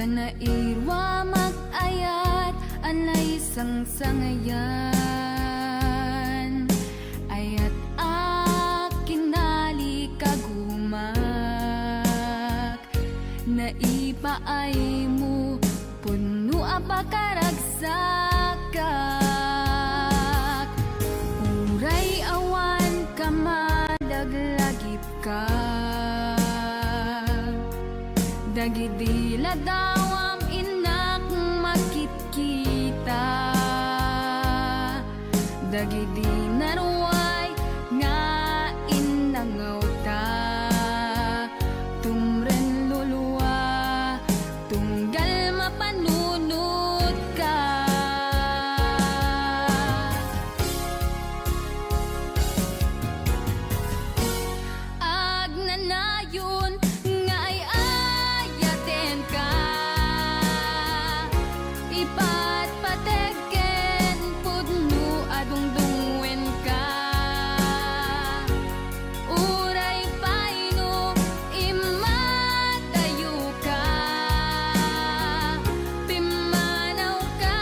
Kanairwa mag-ayat anay sang-sangayan, ayat akinali kagumak, naipaay mo puno apakaragsakak, uray awan kamadaglagip ka, dagidila dawam inak makitkita, dagidi naruay nga inangaw ta, tumren luluwa tunggal mapanunod ka. Agnanayon nga ay ayaten ka, ipatpateken pudno adungdungwen ka, uray paino imadayo ka, pimanaw ka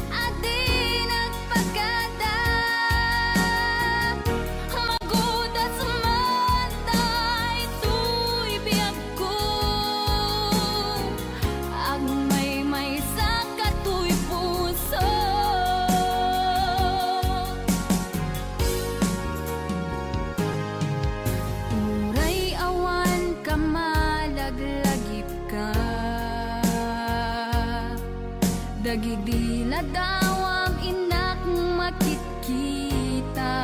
adi nagpagada, magudas man tay tuy biyag ko, agmay sa katuy puso. Uray awan kamalaglagip ka, dagidila dawam inak makitkita,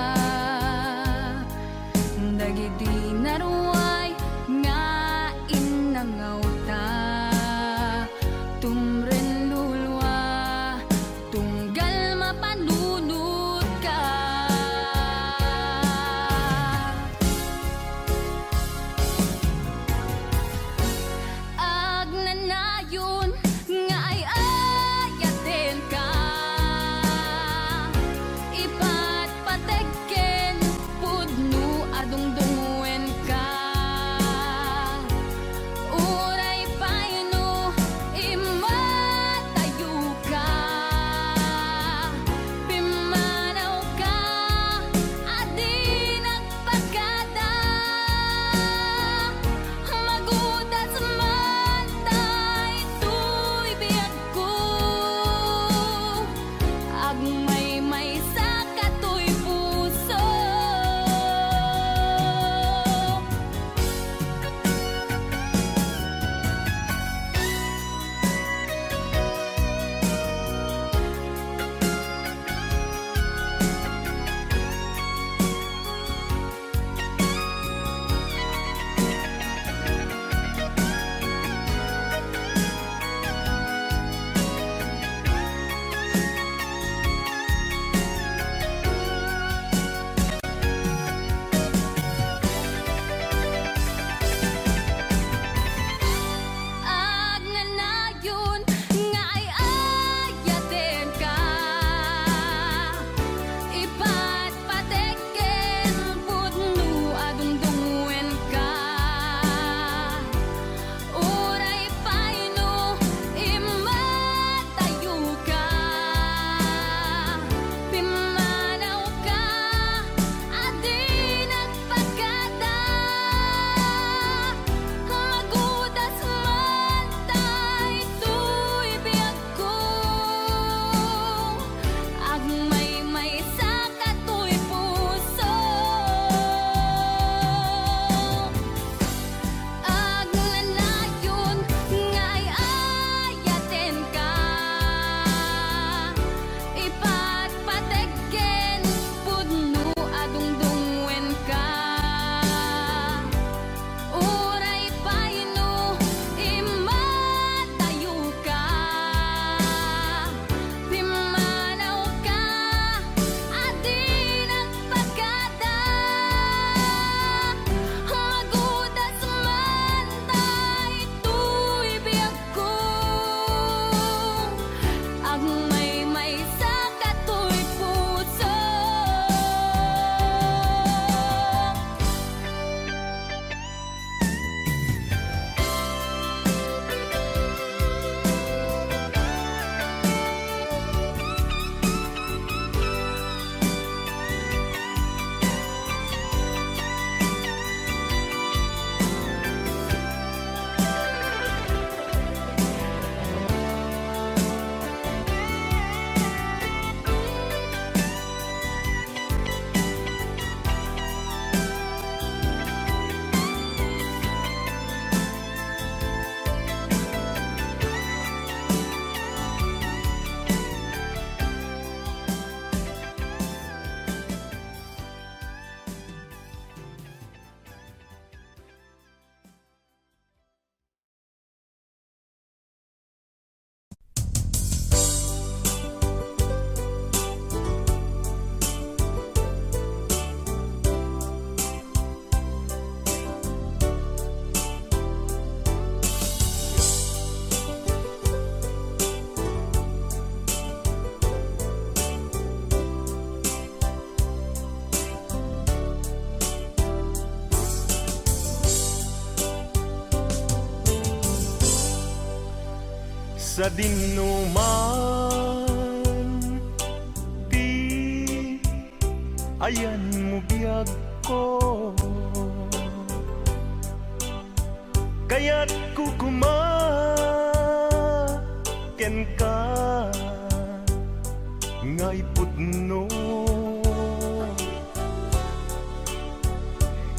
dagidi naruay nga inangaw ta, tumren lulwa tunggal mapanunod ka. Agnanayon nga ay ayaten ka, ipatpateken pudno adungdungwen sa dinuman ti ayan mo biyag ko, kaya't kukumaken ka ngay pudno.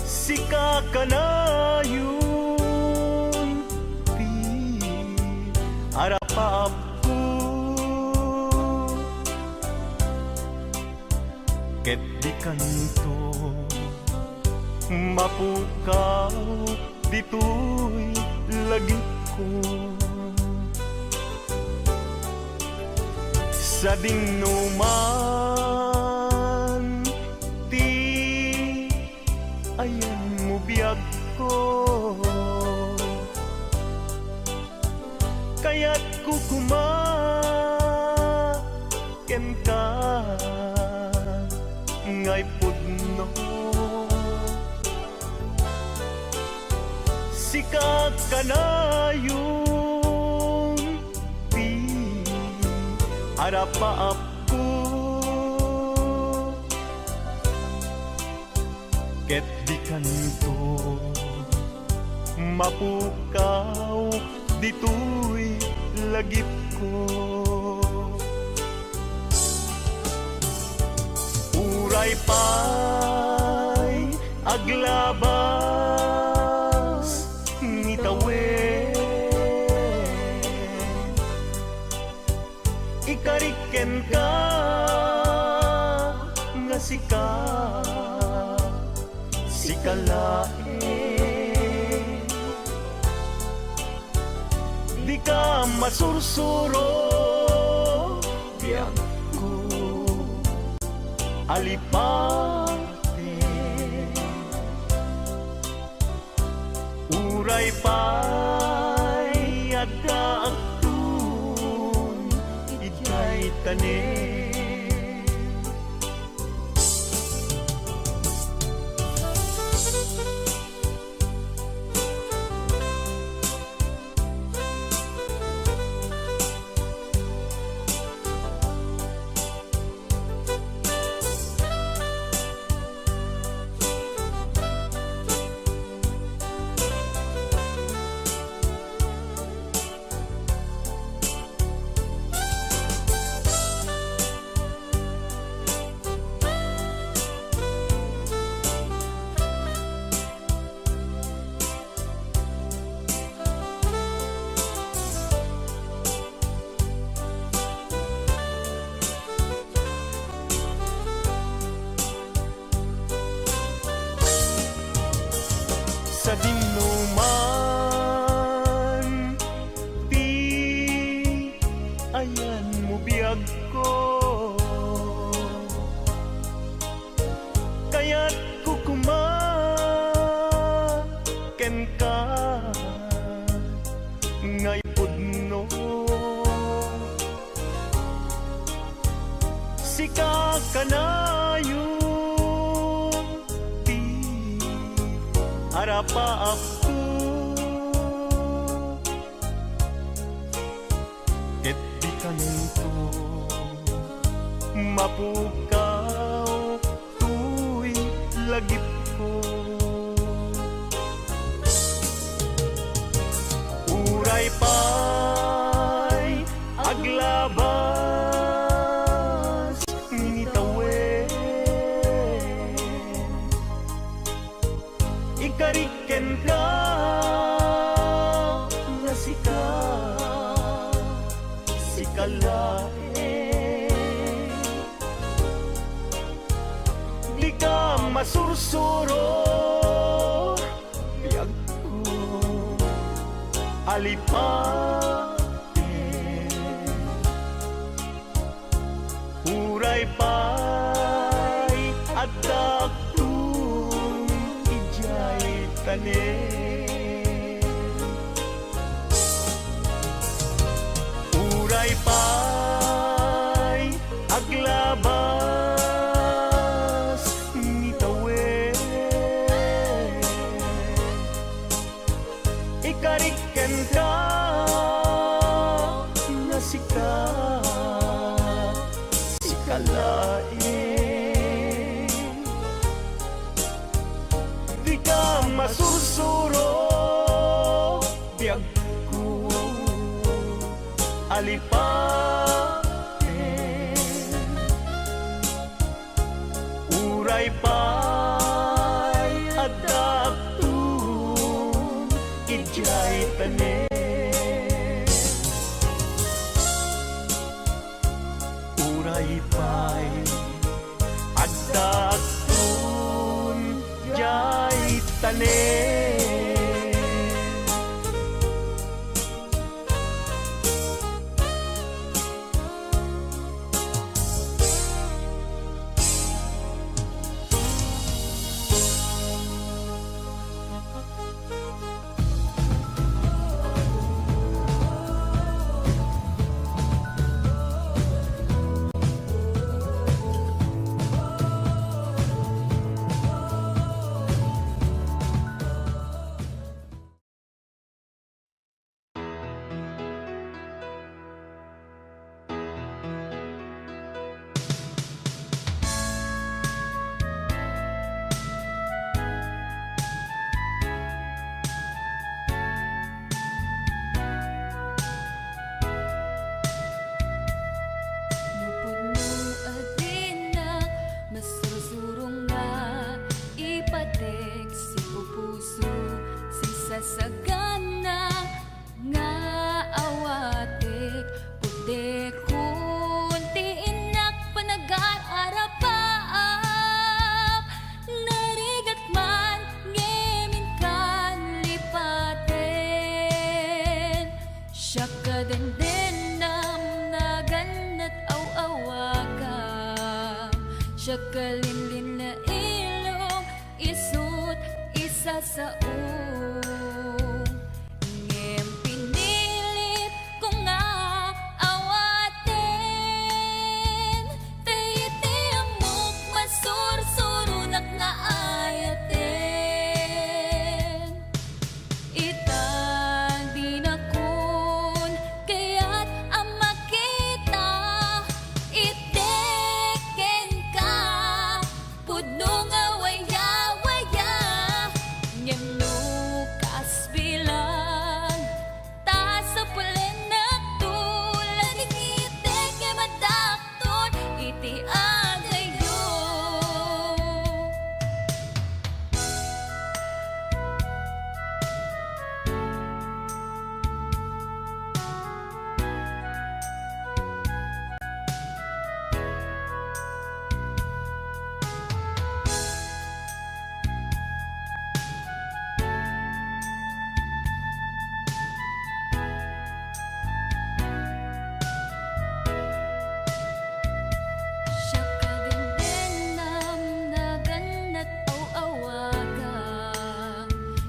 Sika ka na yun ti arapap ko, ket di kanto mapukaw dito'y lagi ko. Sa dinuman ti ayan mo biyag ko, kaya't kukumaken ka ngay pudno. Sika ka na yung ti arapaap ko, ket di kanto mapukaw dito'y lagip ko. Uray pa'y aglabas ngitawen, ikariken ka nga sika sikalae, di ka masursuro biyak ko alipate. Uray pa'y adda agtun ijay tanen, sa dinuman ti ayan mo biyag ko, kaya't kukumaken ka ngay pudno. Sika ka na yung ti arapaap ko, ket di kanto mapukaw tuy lagip ko. Uray pa'y aglabas ngitawen, ikariken ka nga sika sikalae, di ka masursuro biag ko alipate. Uray pa'y adda agtun ijay tanen, uray pa'y aglabas ngitawen, ikariken ka di ka masursuro biyag ko alipain uray pa'y adaptun ijay tanen uray pa'y adaptun jay tanen Sagana nga awatik puti kunti inak panag-aarapaap narigat man ngemin kan lipaten siya kadendenam naganat aw-awagam siya kalinlin na ilong isut isa sa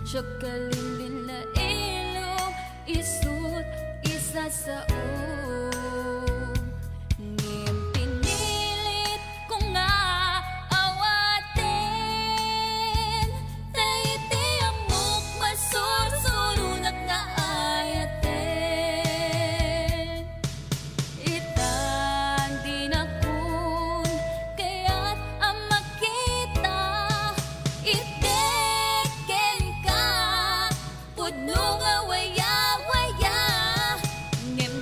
siya kalinlin na ilong isut isa sa ngim pinilit ko nga awatin taiti amok masursurunat nga ayaten itan di nakun kaya't ang makita iteken ka pudno nga waya-waya ngem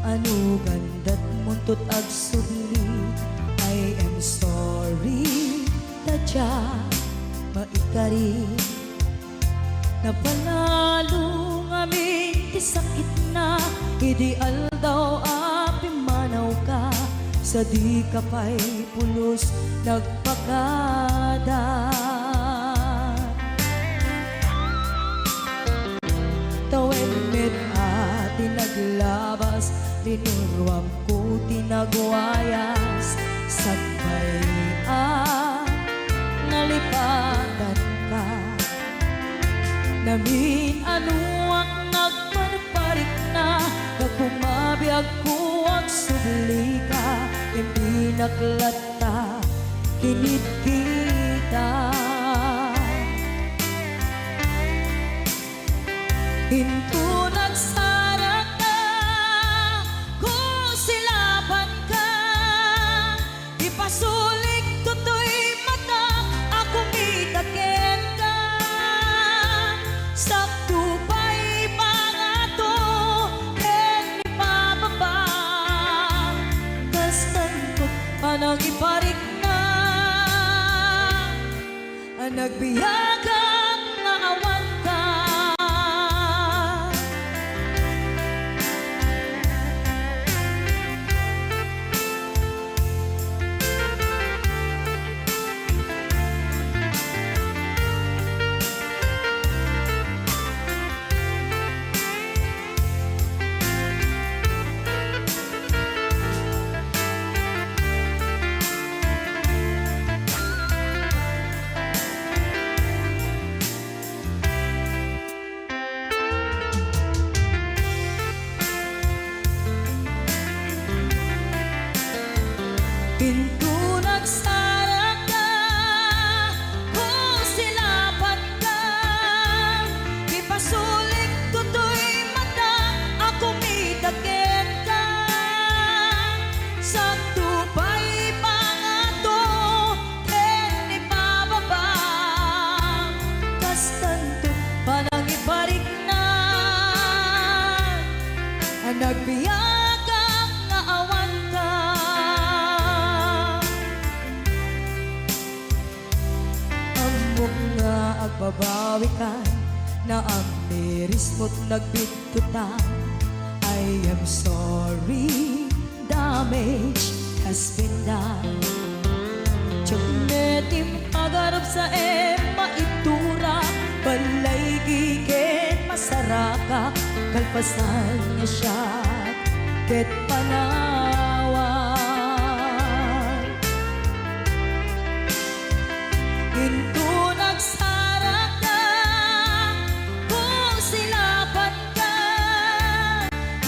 Ano ganda't muntot ag subli, I am sorry, tadya maikari. Napanalo ngamin ti sakit na, ideal daw api manaw ka, sa di ka pa'y pulos nagpakada. Tawen met ati naglabas, linuruam ko tinagwayas, sagbay nalipatan ka. Namin anuak nagparparik na, nagpumabiyag ko ang subli ka, hindi naklata, kinit kita. Hinto nagsara ka, kung silaban ka, ipasulik tutoy mata, ako mitaken ka. Sakto pa'y pangato, ken ipababa, kastan ko panang iparik na, nagbiyagang naawan ka. Pinto nagsara ka, kung silapan ka, ipasulik tutoy mata, ako mitaken ka. Sakto pa'y pangato, ken ipababa, kastanto panang iparik na, nagbiyagang naawan ka. Amok nga agbabawi ka, na ang miris mo't nagbitutan. I am sorry, damage has been done. Tiyagnetim agarap sa maitura, balay gigen masaraka, kalpasan niya siya ket panawan. Hinto nagsara ka, kung silapan ka,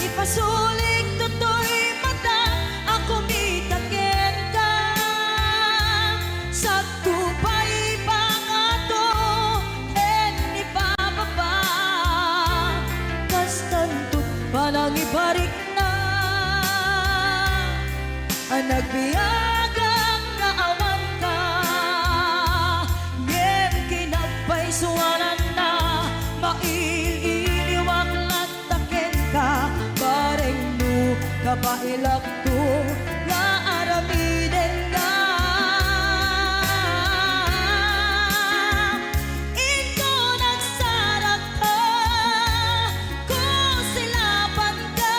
ipasulik tutoy mata, ako mitaken ka. Sakto pa'y pangato, ken ipababa, kastanto panang ibarik na, nagbiyagang naawan ka. Ngem kinagpaisuanan na, maililiwag lataken ka, bareng no kapailak to, nga aramiden ka. Ito nagsara ka, kung silapan ka,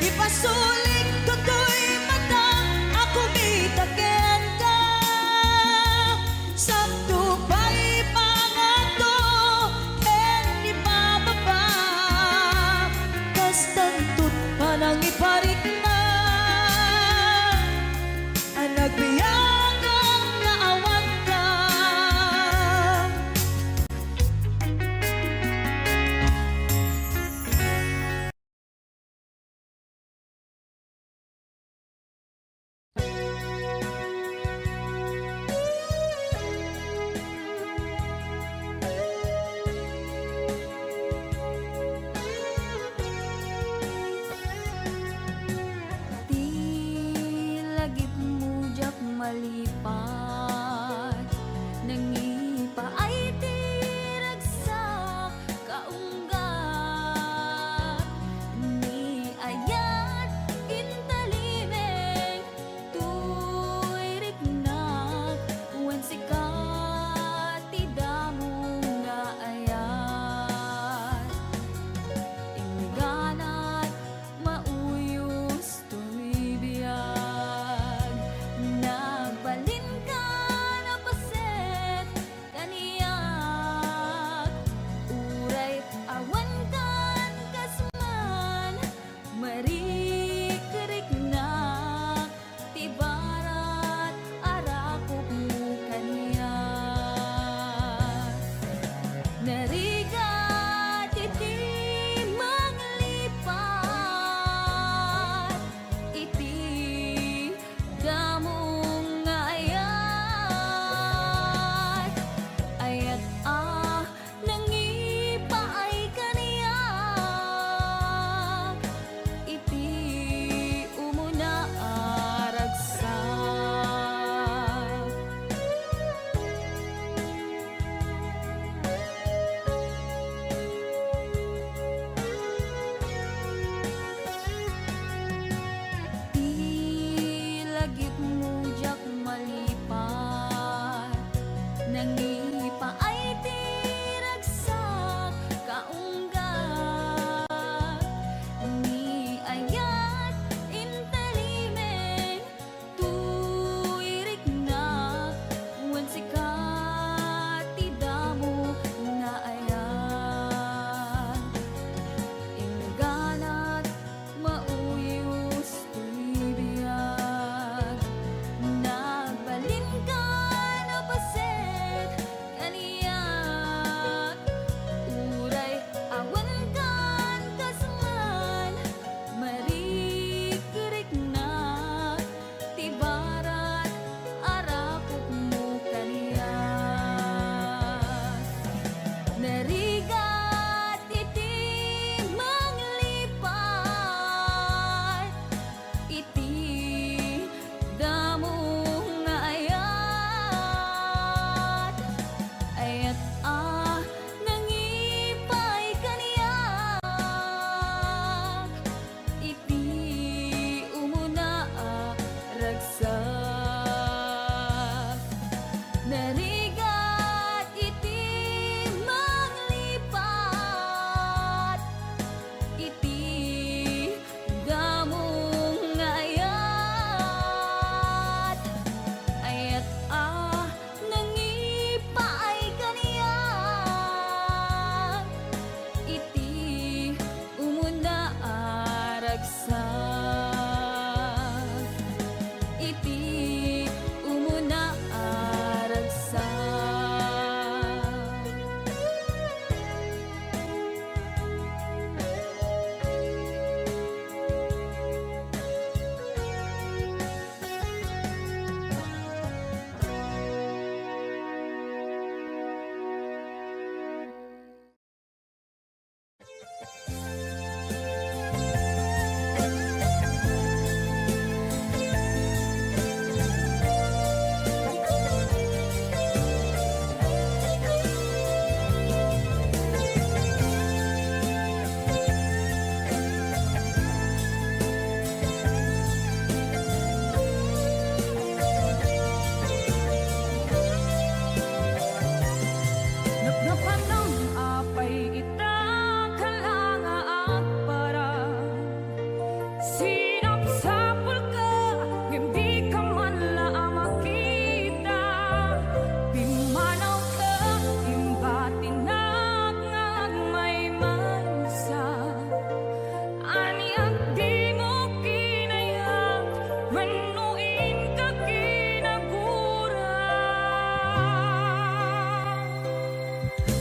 ipasulik tutoy mata, ako mitaken ka. Sakto pa'y pangato, ken ipababa, kastanto't panang iparik na,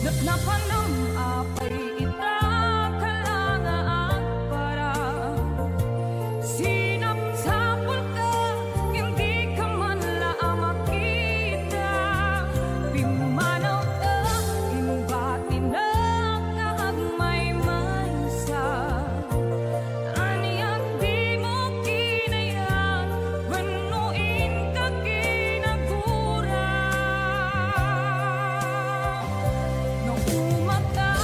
Napanam apay ita kalangaan para sinapsapul ka, hindi ka man lang makita. Pimanaw ka, hinumbati na kaagmay maysa. Aniyak di mo kinayang, banuin ka kinagura. Nung umaka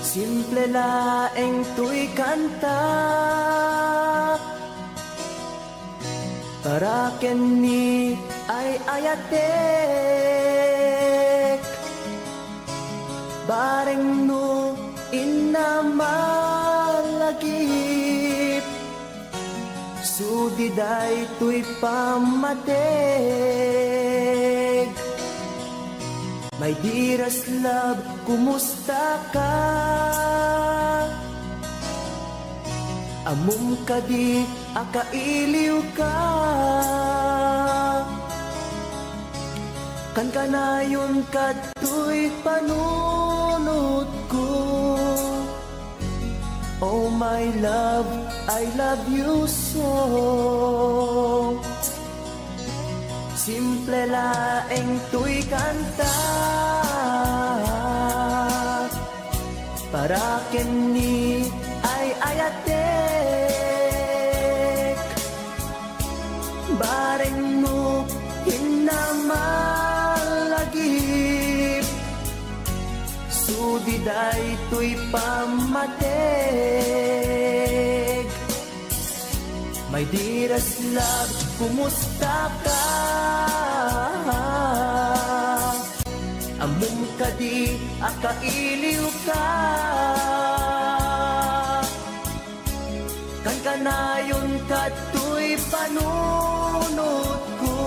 Simple laeng tuy kanta para kenni ay ayatek bareng no inamalagip sudiday tuy pamateg. My dearest love, kumusta ka? Amum ka di, akailiw ka. Kan ka na yun kato'y panunod ko. Oh my love, I love you so. Simple laeng tuy kanta para kenni ay ayatek bareng no hinamalagip sudiday tuy pamateg. My dearest love, kumusta ka? Amum ka di, akailiw ka. Kan ka na yun kato'y panunod ko.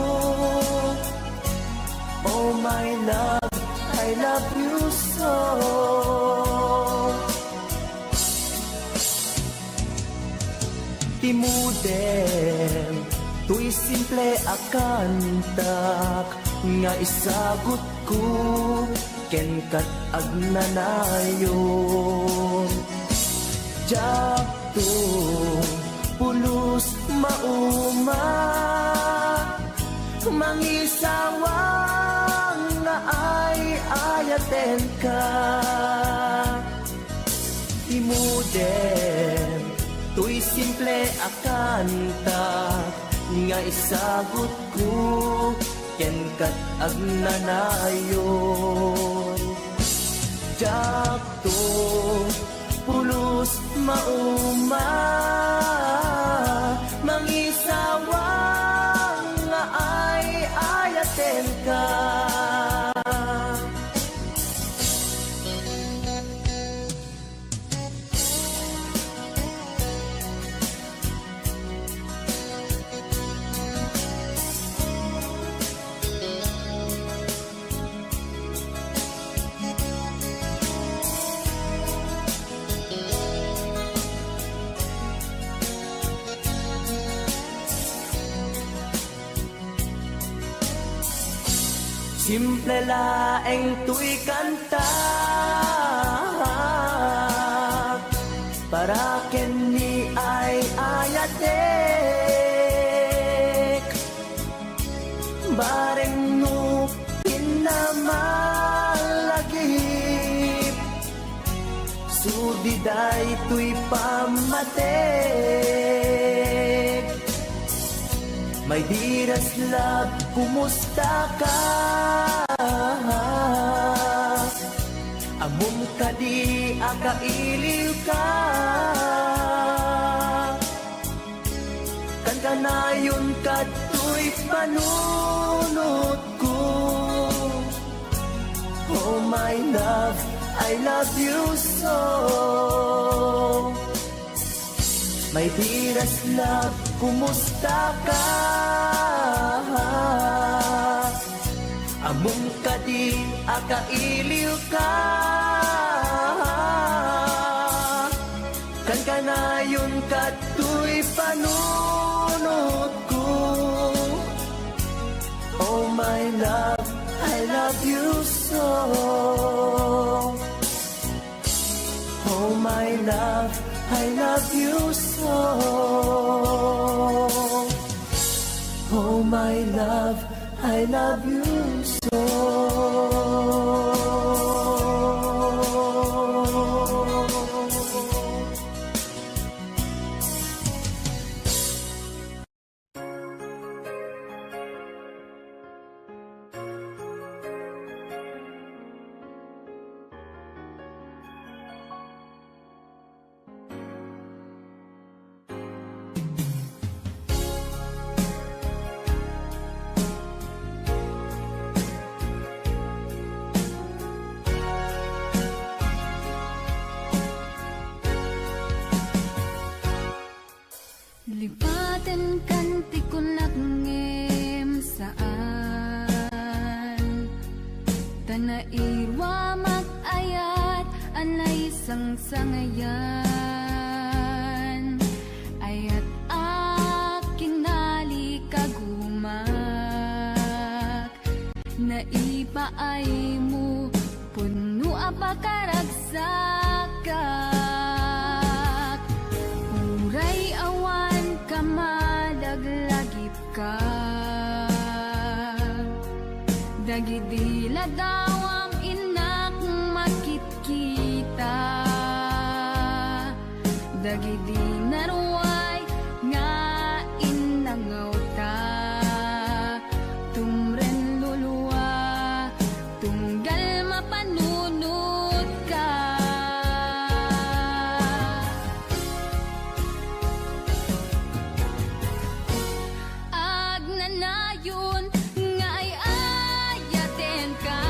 Oh my love, I love you so. Timudem, tuy simple akantak nga isagot ko ken kat agnanayon. Jakto pulos mauma mangisawang nga ay ayaten ka. Timudem, tuy simple akanta nga isagot ko ken kat agnanayon. Jakto pulos mauma mangisawang nga ay ayaten ka. Simple laeng tuy kanta para kenni ay ayatek bareng no hinamalagip sudiday tuy pamateg. My dearest love, kumusta ka? Amum ka di, akailiw ka. Kan ka na yun kato'y panunod ko. Oh my love, I love you so. My dearest love, kumusta ka? Amum ka di, akailiw ka. Kan ka na yun kato'y panunod ko. Oh my love, I love you so. Oh my love, I love you so. Oh my love, I love you so. Nairwa mag-ayat anay sang sangayan ayat akinali kagumak naipaay mo puno apakaragsakak uray awan kamadaglagip ka dagidila dawam inak makitkita dagidi naruay nga inangaw ta tumren luluwa tunggal mapanunod ka agnanayon nga ay ayaten ka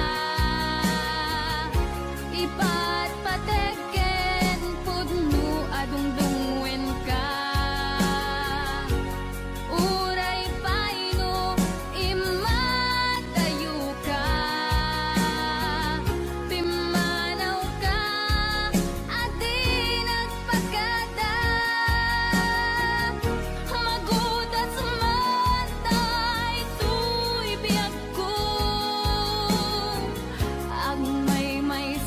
ipatpateken pudno adungdungwen ka uray paino imatayo ka pimanaw ka adi nagpagada magudat sumantay tuy biyag ko ang may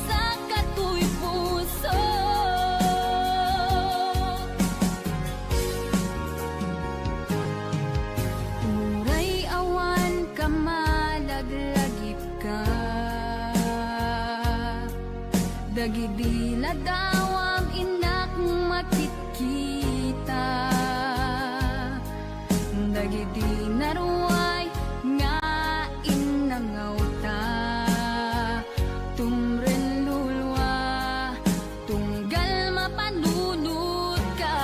sa katuy puso uray awan kamalaglagip ka dagidila dawam inak makitkita dagidi naruay nga inangaw ta tumren lulwa tunggal mapanunod ka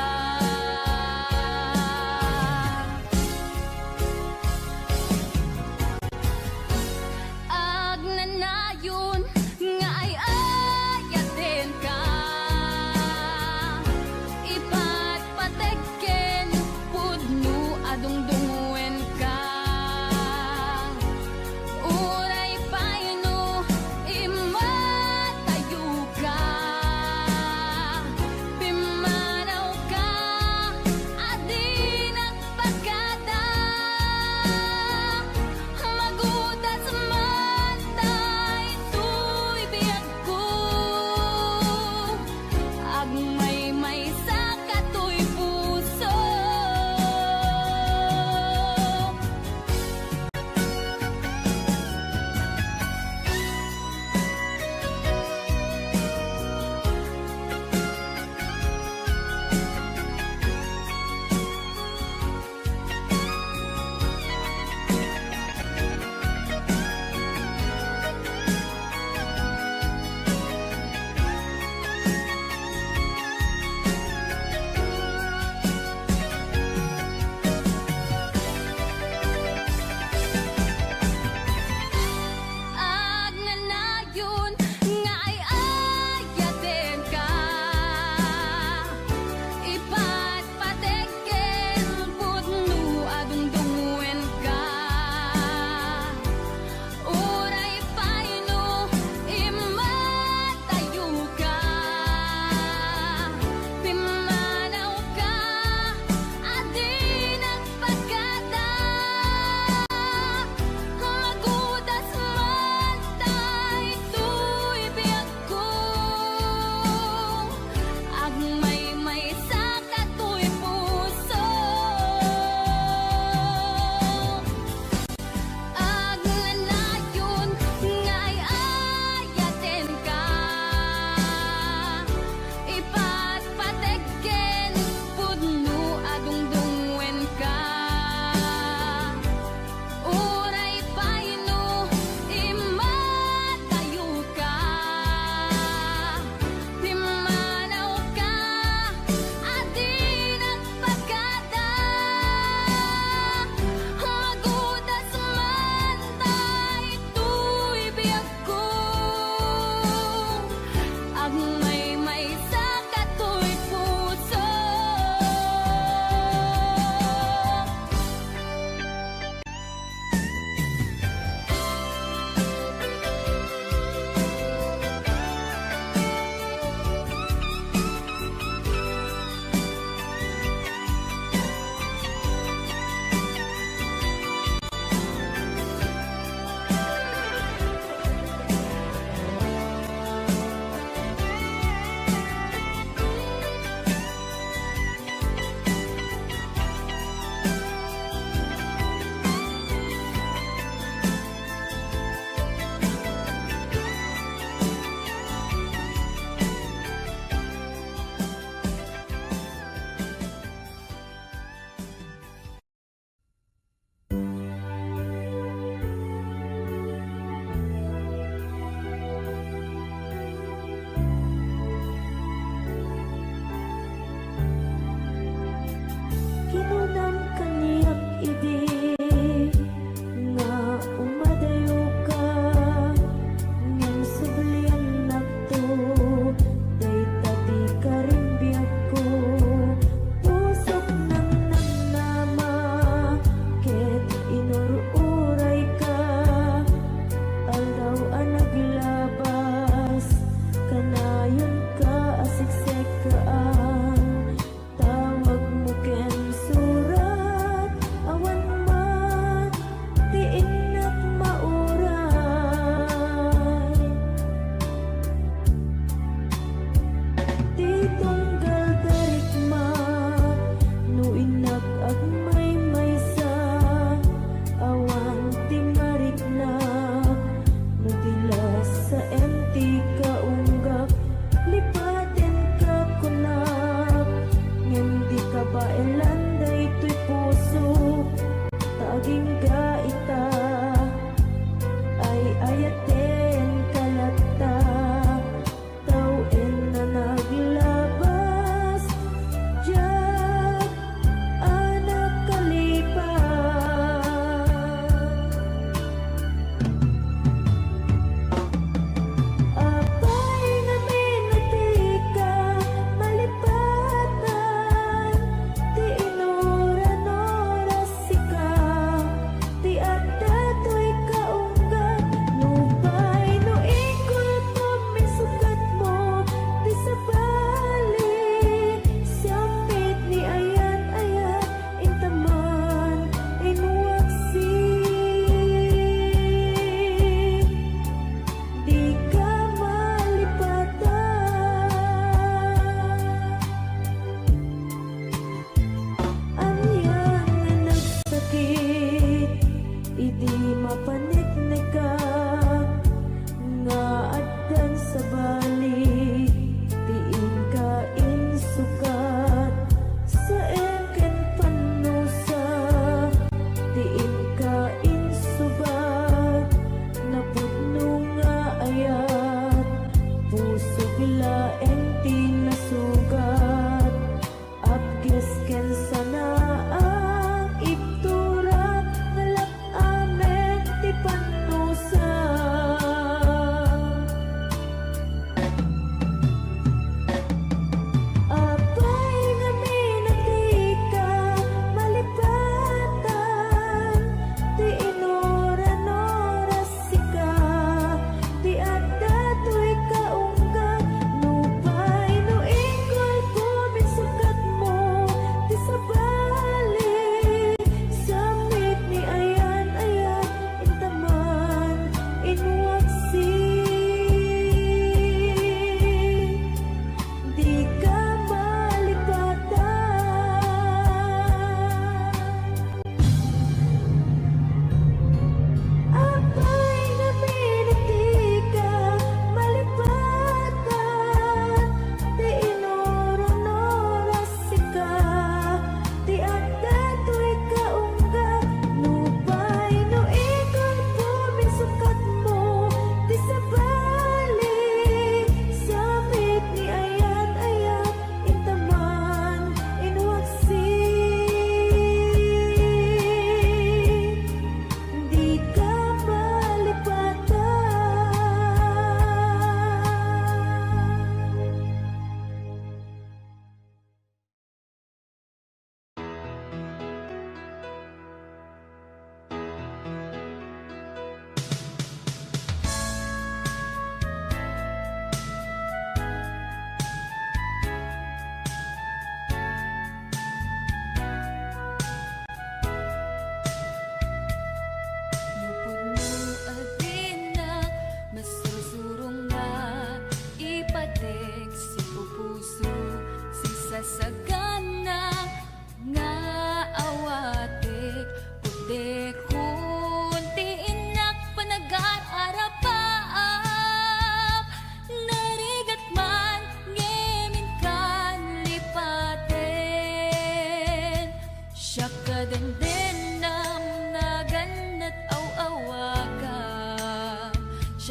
agnanayon nga ay ayaten ka ipatpateken pudno adungdungwen ka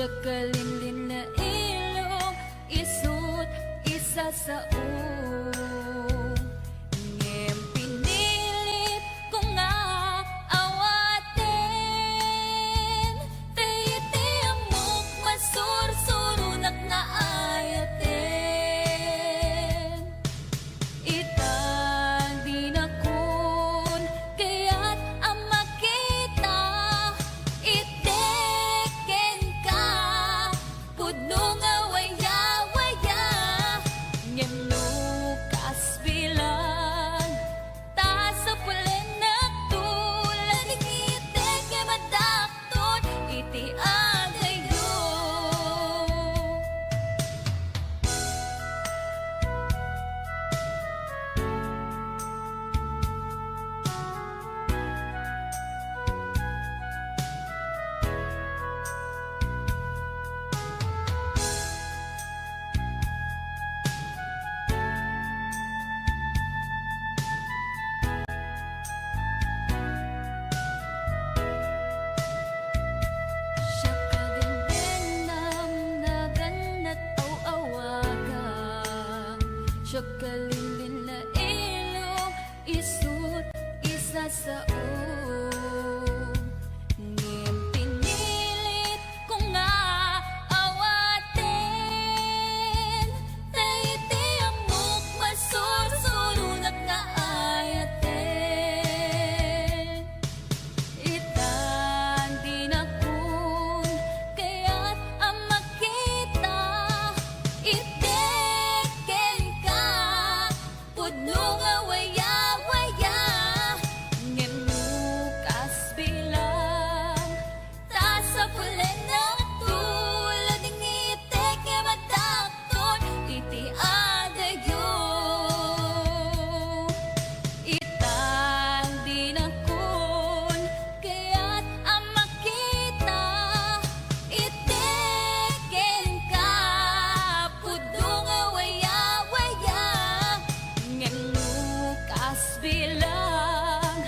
siya kalinlin na ilong, isut isa sa ngem pinilit ko nga awaten, tayiti amok masursurunak na ayaten. Itang di na kun kaya't ang makita, iteken ka pudno nga waya-waya, ngem lukas bilang ta sa pulen na tulad iteke madakton iti agayo. Siya kadindenam na ganat aw-awagan, siya kalinlin na ilong, isut isa sa ngem pinilit ko nga awaten, tayiti amok masursurunak nga ayaten. Itang di na kun kaya't ang makita, iteken ka pudno nga waya-waya, ngem lukas bilang ta sa pulen na tulad ng iteke madakton iti adayo. Itang di na kun kaya't ang makita, iteken ka pudno nga waya-waya, ngem lukas bilang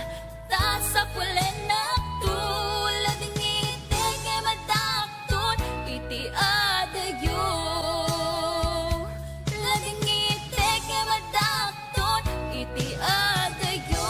ta sa pulen na tulad ng iteke madakton iti adayo. Lading iteke madakton iti adayo.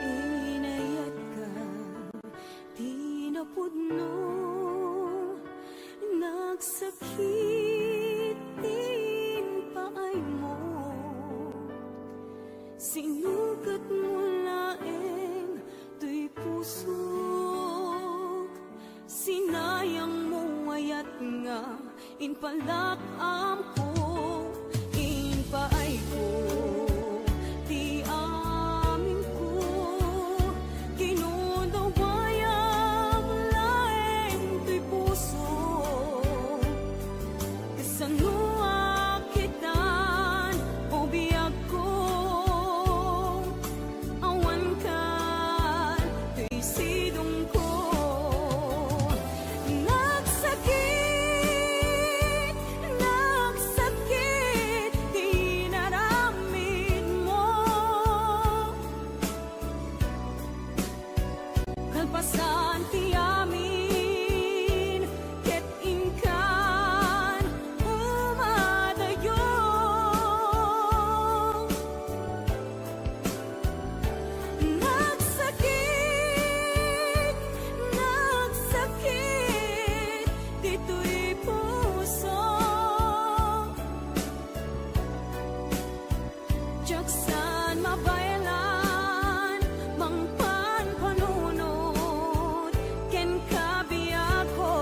Inayat ka, di na pudno, nagsakit din paay mo, sinugat mo laeng tuy pusok, sinayang mo ayat nga inpalakam ko, inpaay ko, di amin ko, kinudawayang laeng tuy puso, kasanua kitan o biyag ko, awan ka tuy sidong ko, nagsakit, nagsakit, dinaramid mo, kalpasan ti amin, ket inkan umadayo, nagsakit, nagsakit, dito'y puso, jaksan mabayalan, mangpan panunod, ken kabiyak ko.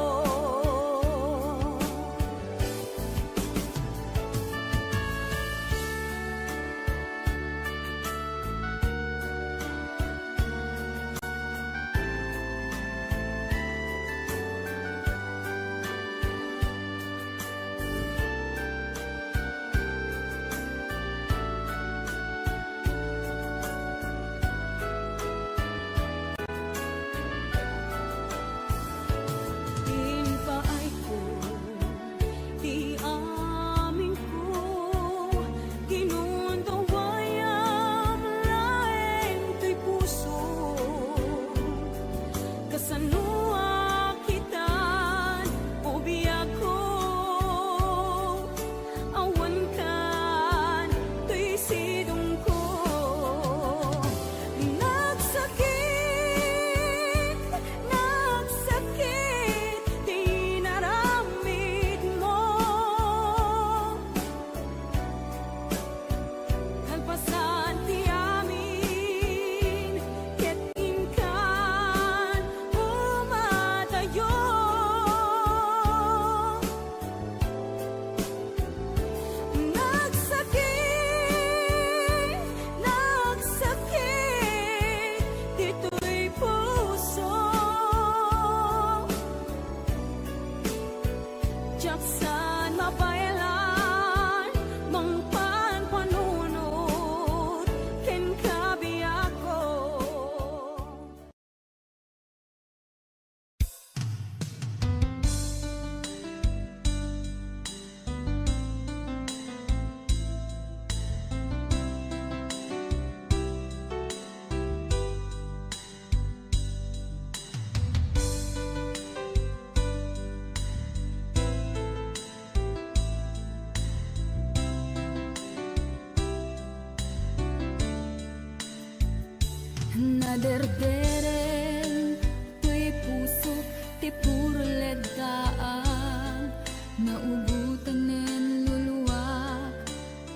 Naderdereng tuy puso ti puro ledaan, naubutan nen luluwak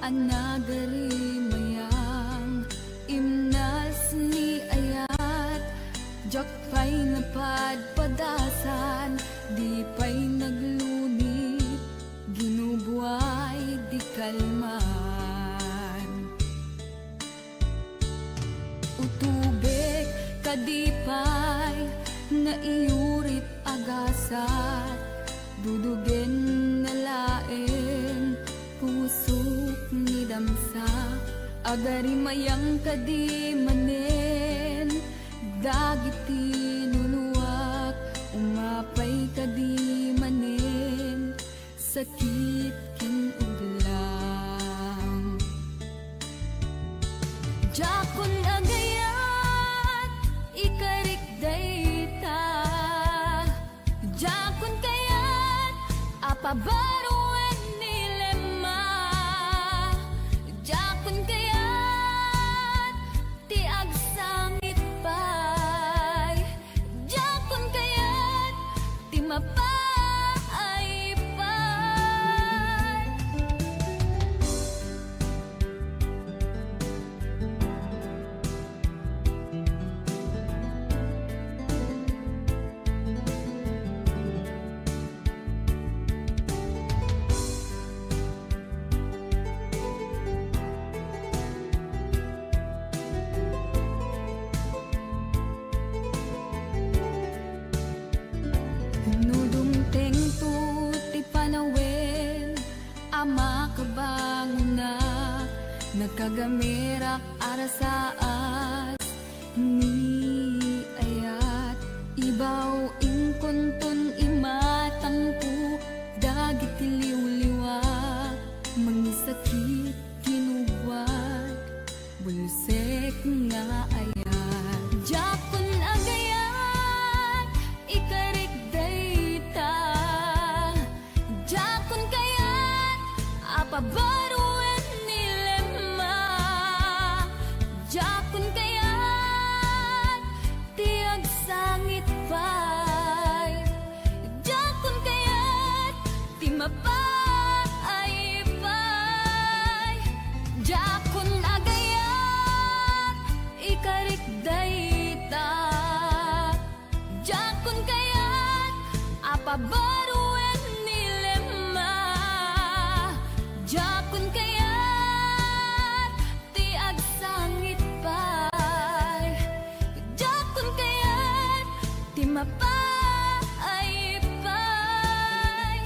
anagari mayang imnas ni ayat jak pa'y napadpadasan di pa'y naglunit ginubuay di kalman utubek kadipay na iurit agasat dudugen na laeng pusok ni damsa agari mayang kadi manen dagiti nuluwak umapay kadi manen sakit ken uglang jakon agayat ikarik dayta jakon kayat apabaruan nilema jakon kayat ti agsangit pay jakon kayat ti mapay pay nudumteng tu ti panawen ama kabangunak nagkagamirak arasaas ni ayat ibaw ingkonton imatangpo dagiti liwliwa mangisakit kinuwat bulusek nga ayat jakon agayat ikarik dayta jakon kayat apabaruan nilema jakon kayat ti agsangit pay jakon kayat ti mapay pay jakon agayat ikarik dayta jakon kayat apabaruan nilema jakon kayat ti agsangit pay jakon kayat ti mapay pay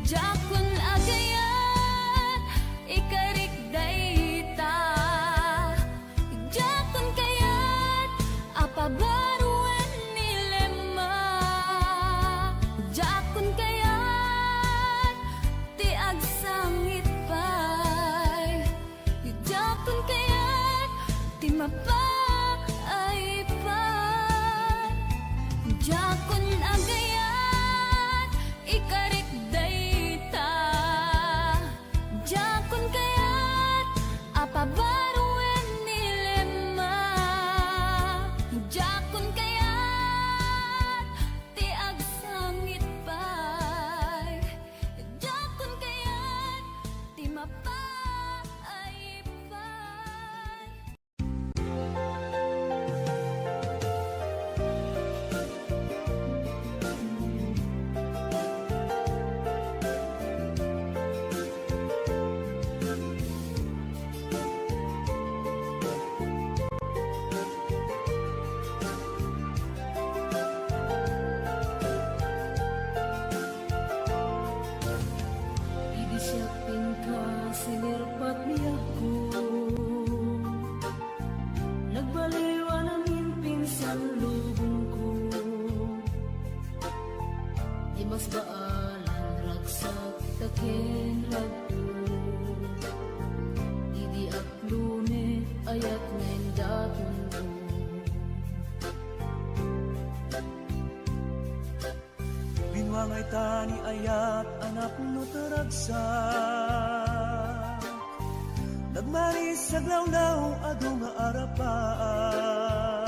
jakon agayat ikarik dayta jakon kayat apabaruan nilema jakon kayat ti agsangit pay jakon kayat ti mapay pay jakon agayat ikarik dayta jakon kayat apabaruan nilema jakon kayat ti agsangit pay jakon kayat ti mapay pay Idisapin ka sinirpat niya ko nagbaliwan ang pinsan lubong ko di mas baalan ragsak takin ragto idi aklune ayat ngayon daton ko Binwangay tani ayat anak no taragsak nagmaris sa glawlaw adu nga arapaan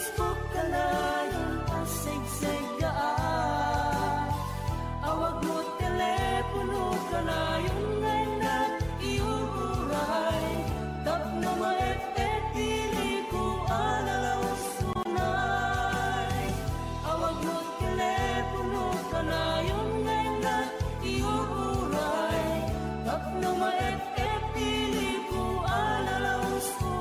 Facebook kalayon asig-sigaan. Awag mo telepono kalayon ngay na iuray. Tapno maet-et dili ko alalaw sunay. Awag mo telepono kalayon ngay na iuray. Tapno maet-et dili ko alalaw sunay.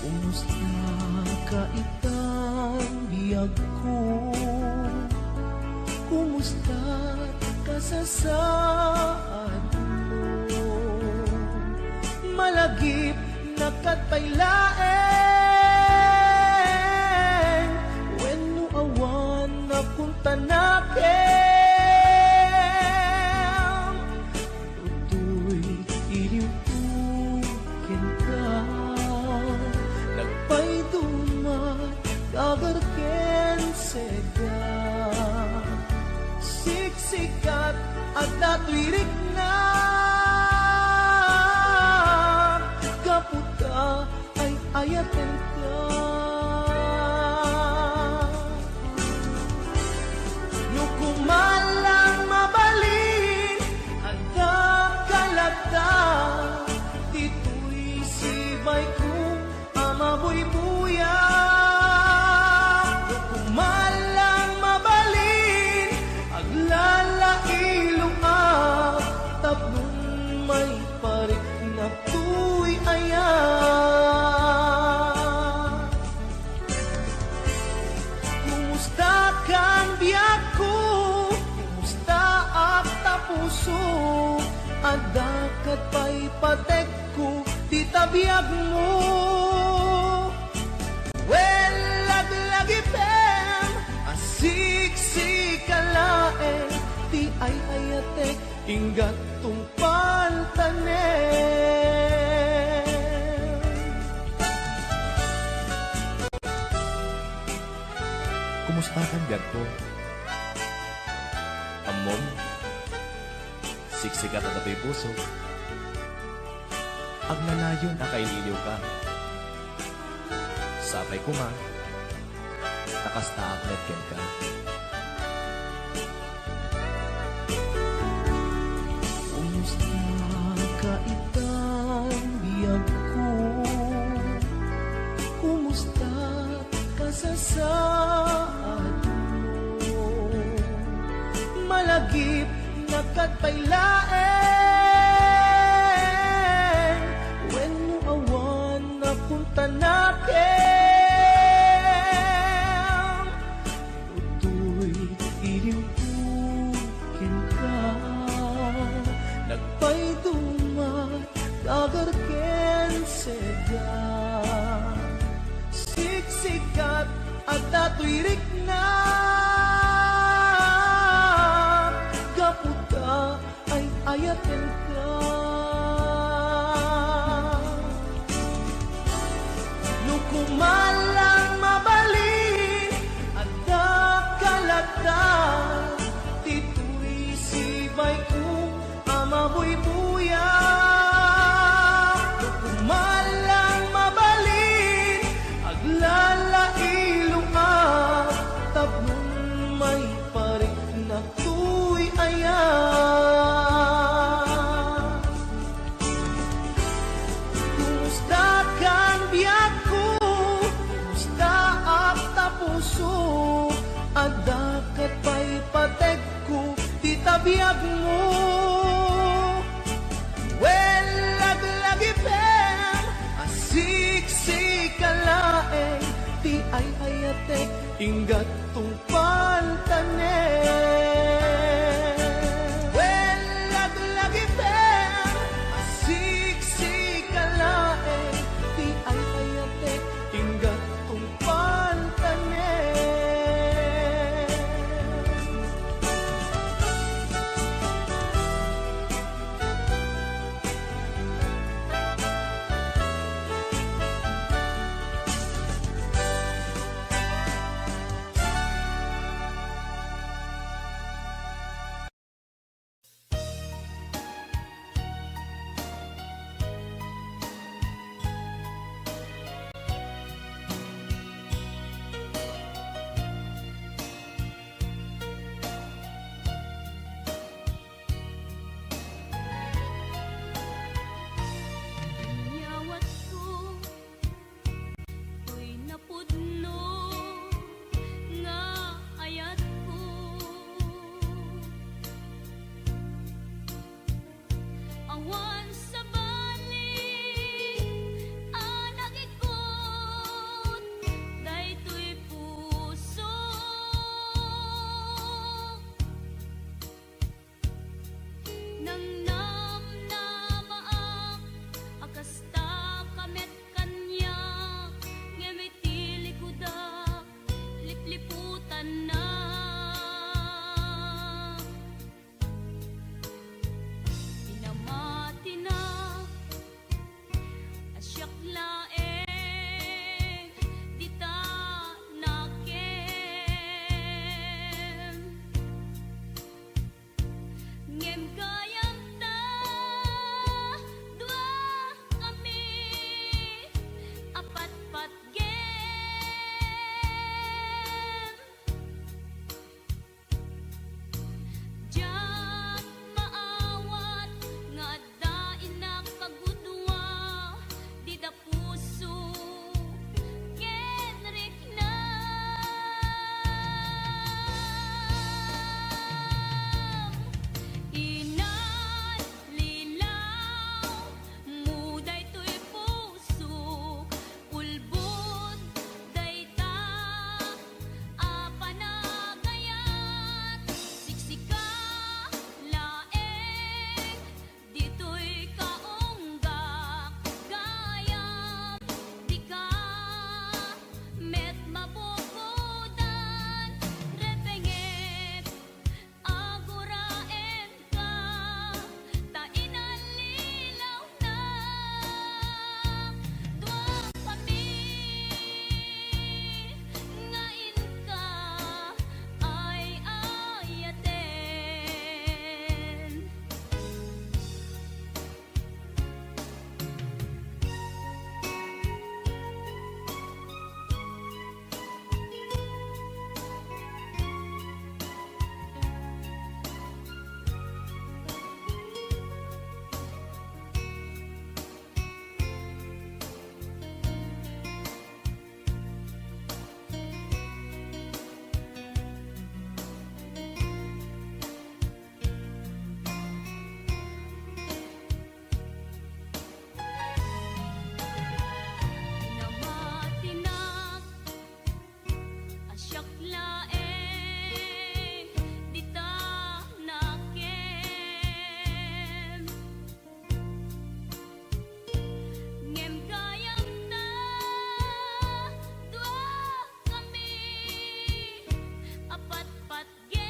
Kumusta ka itang biyag ko? Kumusta ka sa saan mo? Malagip na katpailaeng when no awan na punta nakin. Tutoy iliw-ukin ka nagpay dumat kagarken sega siksikat at natwirik na kaputa ay ayaten ka. Nukumalang mabalin ada kalata dito'y sibay ko amabuy-buya. Kumalang mabalin aglalailong tapnon may parik na tuy ayan. Kumusta kang biyak ko? Kumusta ak tapuso? Adakat pa'y patek ko di tabiyag mo. Well, laglagipem asik-sikalaen di ay ayatek inggat tungpal tanen. Kumusta kang biyak ko? Amom, siksikat at apoy puso. Agnanayon na kaililiw ka. Sapay ko ma, nakasta aklet ken ka. Kumusta ka itang biyag ko? Kumusta ka sa saan mo? Malagip na katpailaeng when no awan na punta nakin. Tutoy iliw-ukin ka nagpay dumat kagarken sega siksikat at natwirik na kaputa ay ayaten ka. Nukumalang mabalin ada kalata dito'y sibay ko amabuy-buya. Nukumalang mabalin aglalailong puso at dakat pa'y patek ko ti tabiyag mo. Well, laglagi pem asiksik kalaeng ti ay ayatek ingat tong pantanen. Well, laglagi pem asiksik kalaeng ti ay ayatek ingat tong pantanen. Nyawat ko ko'y napudno nga ayat ko. Awan sa balik anak ikot daytoy puso. Nang namnamaak akasta kamet kanya ngemitili kudak lipliputan na. Pinamati na asyak laeng dita nakem. Ngem gayam ta dua kami apat-pat gem. Diyak maawat nga dain na kagudwa di da puso kenrik na. Inan lilaw muday to'y puso ulbod dayta apanagayat siksika laeng dito'y kaunggak gayam di ka met mabukudan repengep aguraen ka ta inalilaw na dua kami ngain ka ay ayaten. Pinamatinak asyak laeng dita nakem. Ngem gayam ta dua kami apat-pat gem.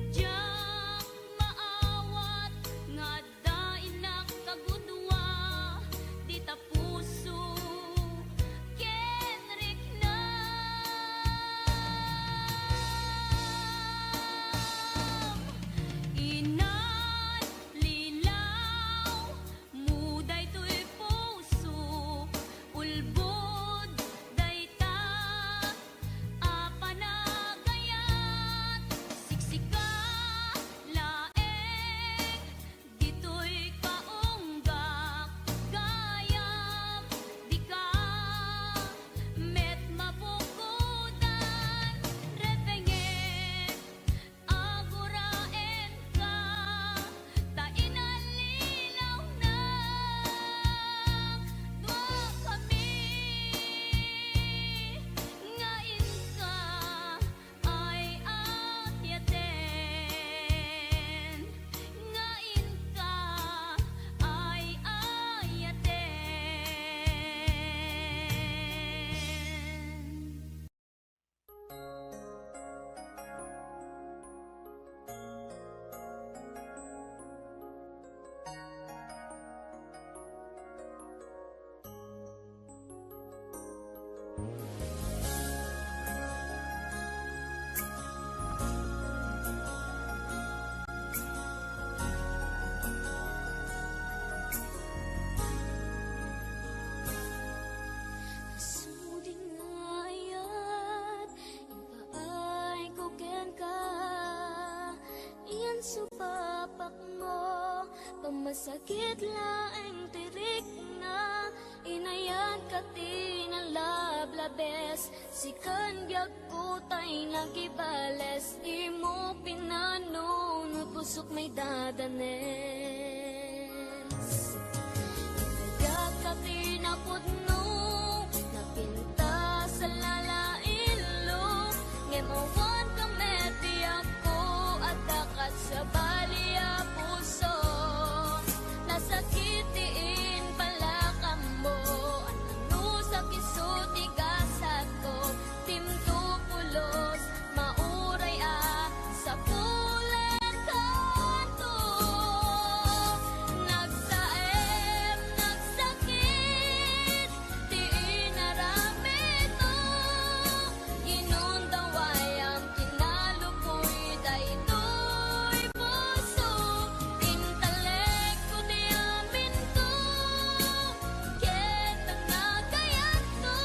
Diyak maawat nga dain na kagudwa di ta puso Sakit laeng tirik na inayan ka tinalablabes. Sikan biag ko tay nagibales. Imo pinanunod pusok may dadanes. Inayan ka tinapudno napinta sa lalailo. Ngemawan ka meti ako at dakat sa balia puso. Nasakitiin pala ka mo. Ano sa kisuti gasat ko. Timto pulos mauray sa pulen kanto. Nagsaem, nagsakit, di inaramit mo. Ginundaway ang kinalupoy daytoy puso. Intalek ko di amin to. Ket ang nagayat ko.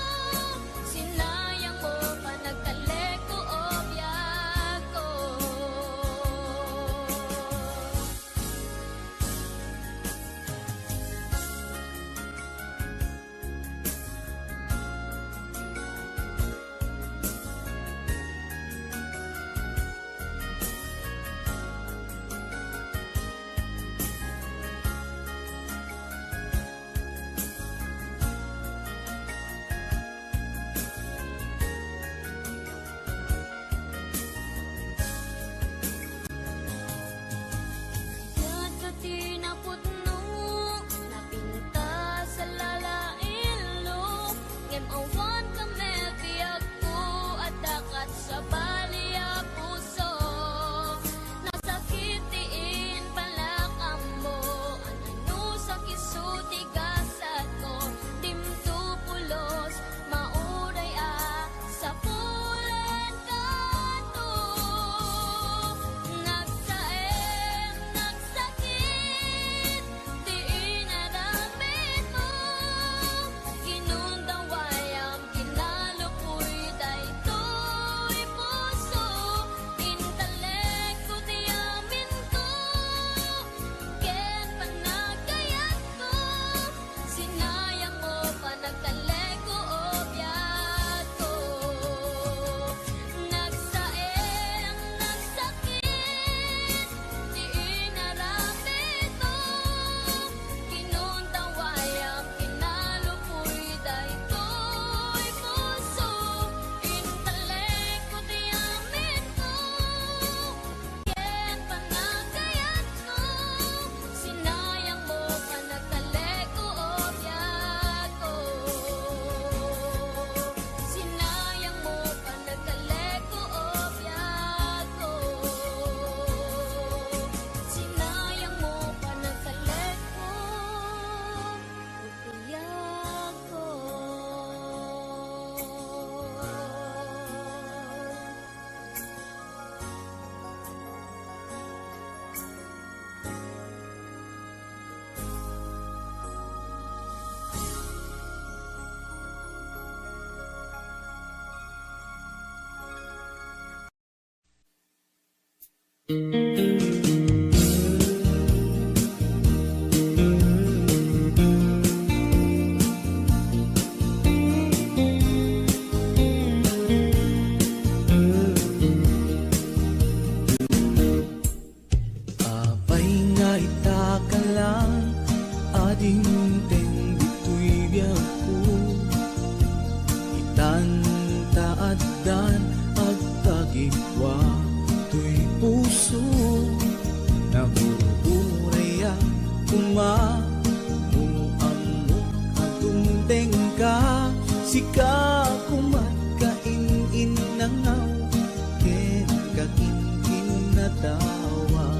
Sinayang mo pa nagtalek ko o biyag ko. Yan ka tinapudno, napinta sa lalailo. Ngem awan ka mebiyag ko, at dakat sa balia puso. Nasakitiin pala ka mo, ano sa kisuti gasat ko. Timto pulos, mauray sa pulen kanto. Nagsaem, nagsakit, di inaramit mo. Ginundaway ang kinalupoy daytoy puso. Intalek ko di amin ko. Ken panagayat ko. Sinayang mo pa nagtalek ko o biyag ko. Nagsaem, nagsakit, di inaramit mo. Ginundaway ang kinalupoy daytoy puso. Intalek ko di amin ko. Ken panagayat ko. Sinayang mo pa nagtalek ko o biyag ko. Sinayang mo pa nagtalek ko o biyag ko. Sinayang mo pa nagtalek ko o biyag ko. Abay nga itaka lang, ading teng dito'y biyag ko. Itantaaddan at tagigwa to'y puso. Nabuburay kumamuamok at tumteng ka. Sika kumakain-in nangaw, ken kakin-kin na tawa.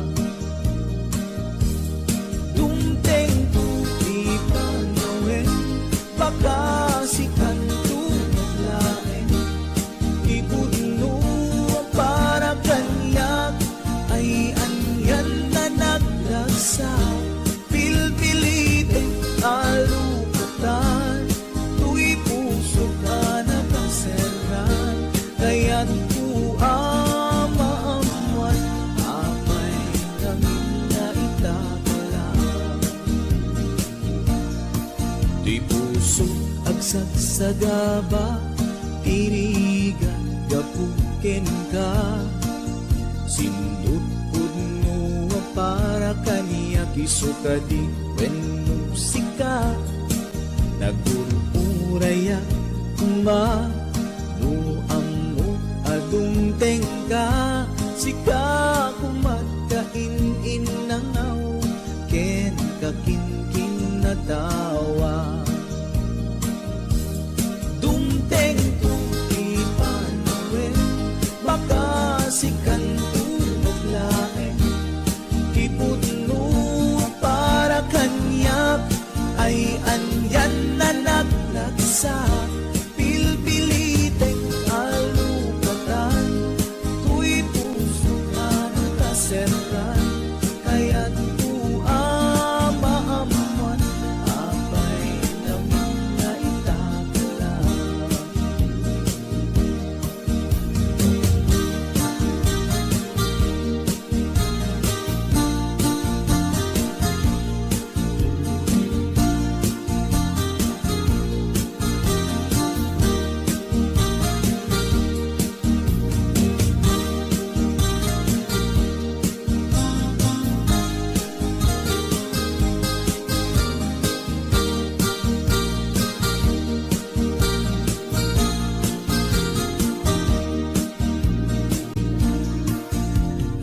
Tumteng tuti panawin, baka sikan tunaglain. Ibudno para kanyak, ay anyan na naglagsa. Pilpilite alukutan, tu'y puso ka puso agsagsagaba tirigan gapuken ka sindut pudno para kaniya kisukadi wenno sika nagururaya ma no ammo adung tengka sika kumakain inangaw ken kakinkin na tawa dumteng tuti panawen baka sikan tunog laeng ipudno para kanyak ay anyan na naglagsa pilpilitek alupatan tuy puso na nakaserran kaya't maamuan abay naman na itakala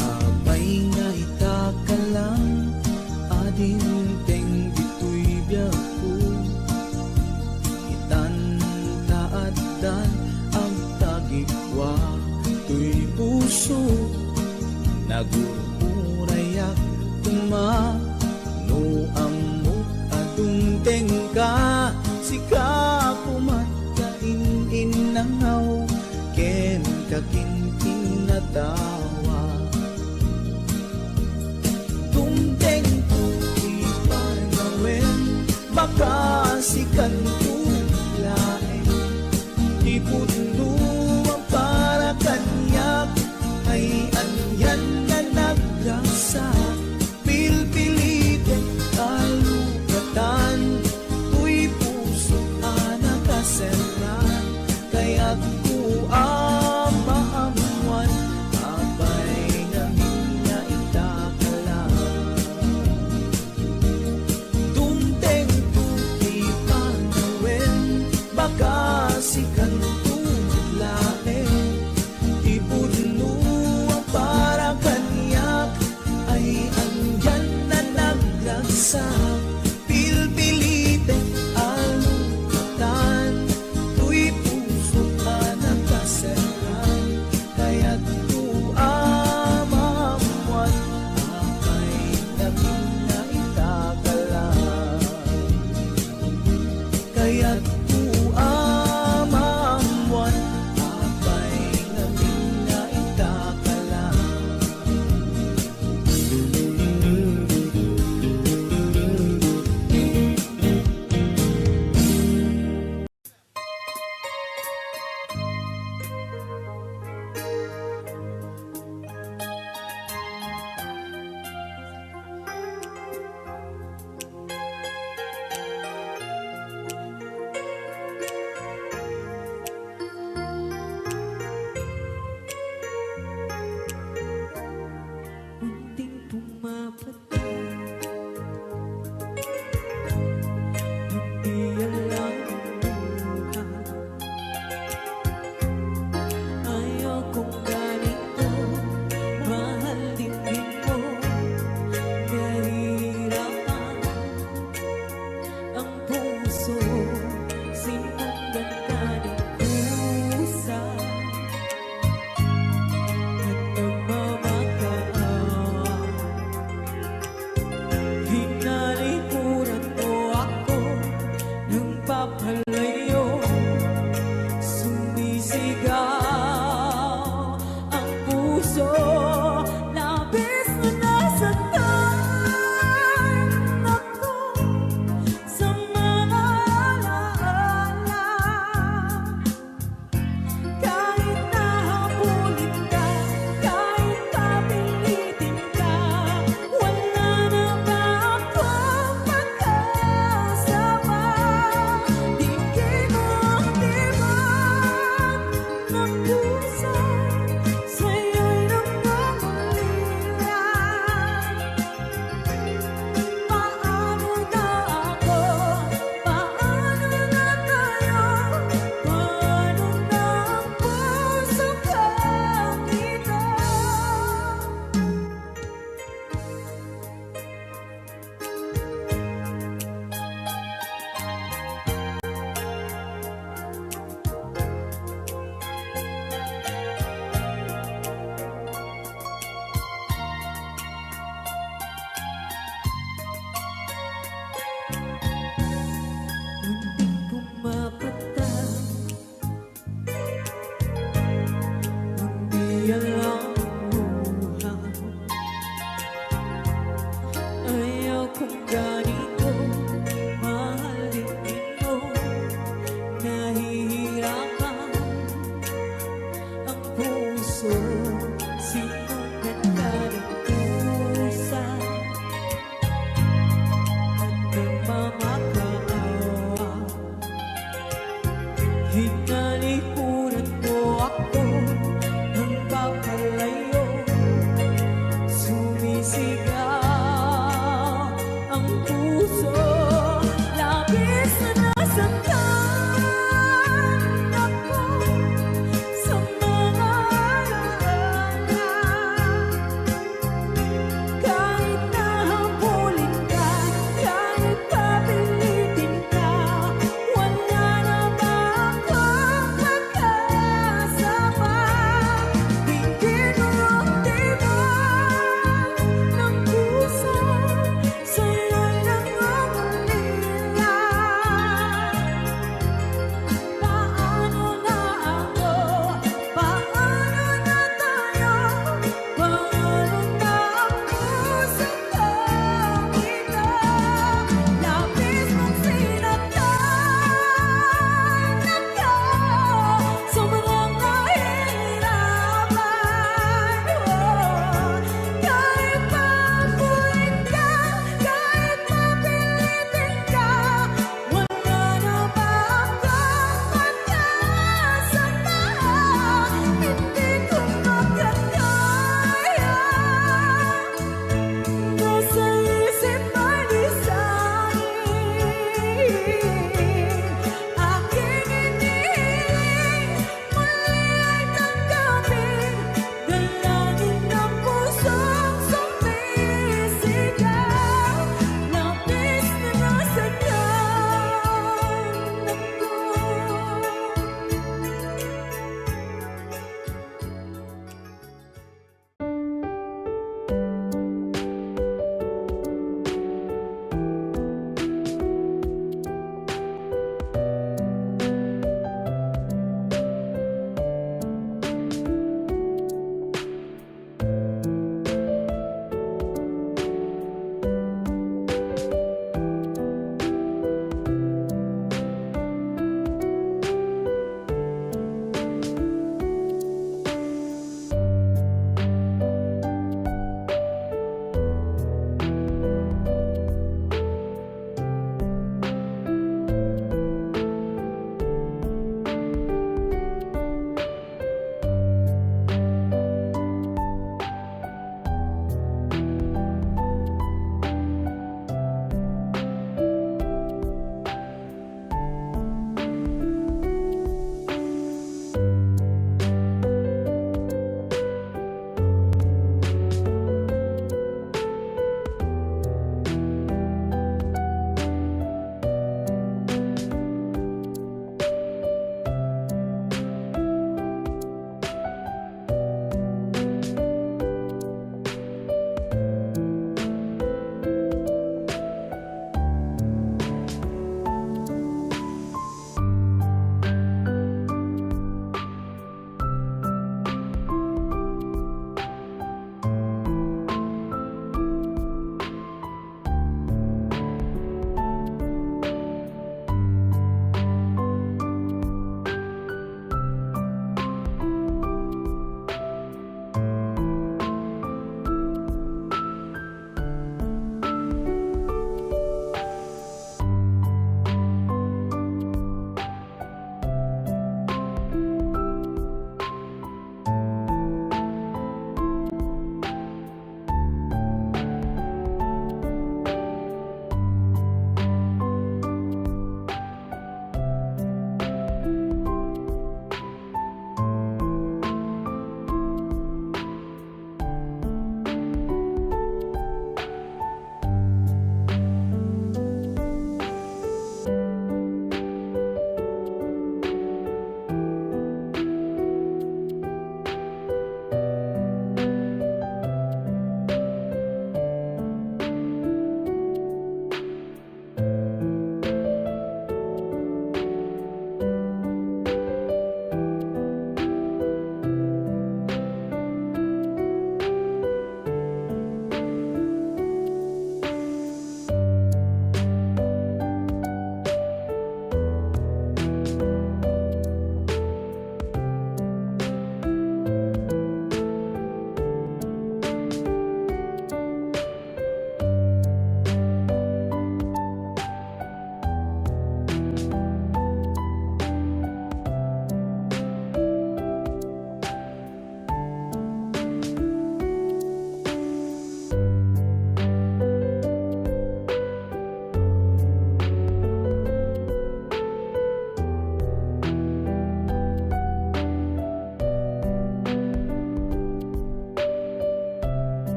abay nga itakalang adinteng dito'y biyaku itan taaddan ang tagikwa to'y puso nagururayak tuma no ammo adung tengka sika kumakain inangaw ken kakinkin na tawa dumteng tuti panawen baka sikan tulaeng ipudno para kanyak ay anyan na nagrasa pilpilitin kalugatan tuy puso nakaserran kaya't maamuan abay namin na itakala dumteng tuti panawen baka sikan tulaeng ipudno para kanyak ay andyan na naglagsak pilpilitin alukatan tuy puso ka nakaserran kaya't maamuan abay namin na itakala kaya't maamuan abay namin na itakala Munting pumapatay Hindi alam ang buhay Ayaw kong ganito Mahalin mo Nahihirapan Ang puso Sinundan ka ng pusa At nagmamakaawa Hinalikuran mo ako Nang papalay